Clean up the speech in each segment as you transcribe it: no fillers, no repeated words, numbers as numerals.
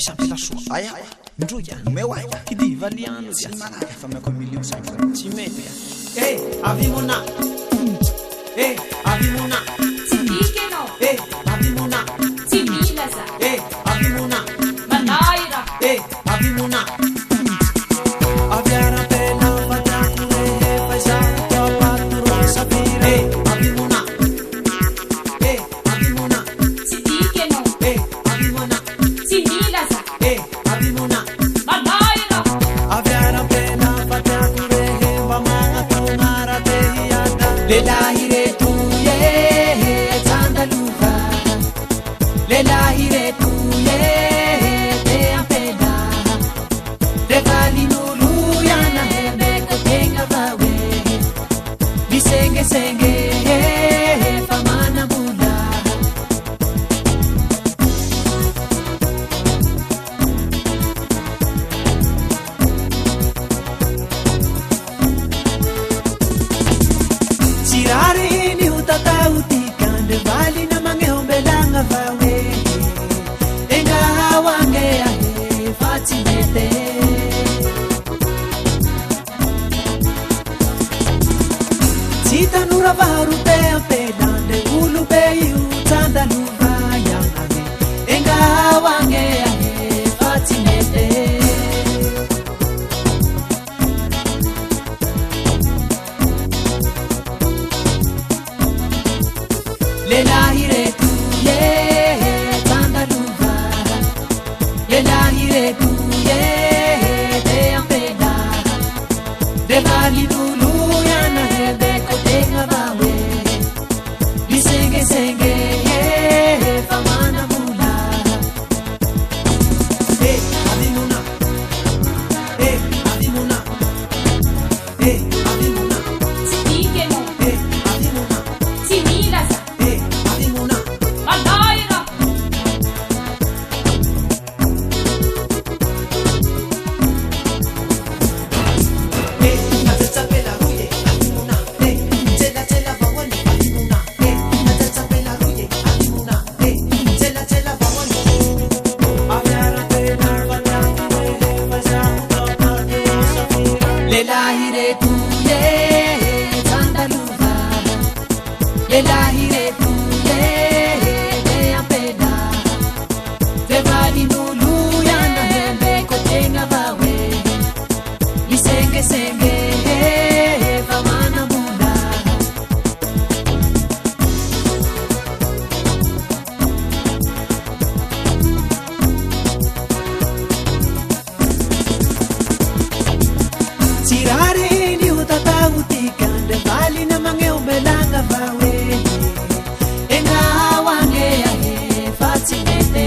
Sampela soa. Aya, Ndroja. umewaja. Kidi valiano. Si malaya famia kwa milioni sasa. Chimete. Avimona. Avimona. Tikeno. Avimona. Timilaza. Avimona. Manaira. Avimona. Aviara pena fatakure faisa topaturo sapire. Avimona. Avimona. Tikeno. Avimona. Timilaza. Avimona. Manaira. Aviara pena fatakure vamanga tumara tehiada. Lelahire tuye tandaluva. Lelahire tuye te apeda. Devali nulu yana hebe kotenga vawe. Bisenge senge famana mula. Sirari ni utata utikan devali na mangeombelanga vawe. Enga hawange ahe fatimete. Sita nura varu te apelande ulu beyu tanda luva yangane. Enga hawange ahe fatimete. Lelahire tuye tanda luva. Lelahire tuye te apela. Devali nulu yana hebe kotenga vawe. Bisenge senge famana mula. Avimona. Avimona. Avimona. Tikeno. Avimona. Timilaza. Avimona. Manaira. Lelahire tuye tandaluva. Lelahire tuye te apeda. Devali nulu yana hebe kotenga vawe. Isenge senge famana mula. Sirari ni utata utikan devali na mangeombelanga vawe. Enga wange ahe fatimete.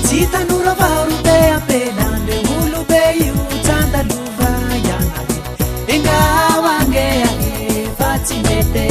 Sita nura varu te apelande ulu beyu tanda luva yangane. Enga wange ahe fatimete.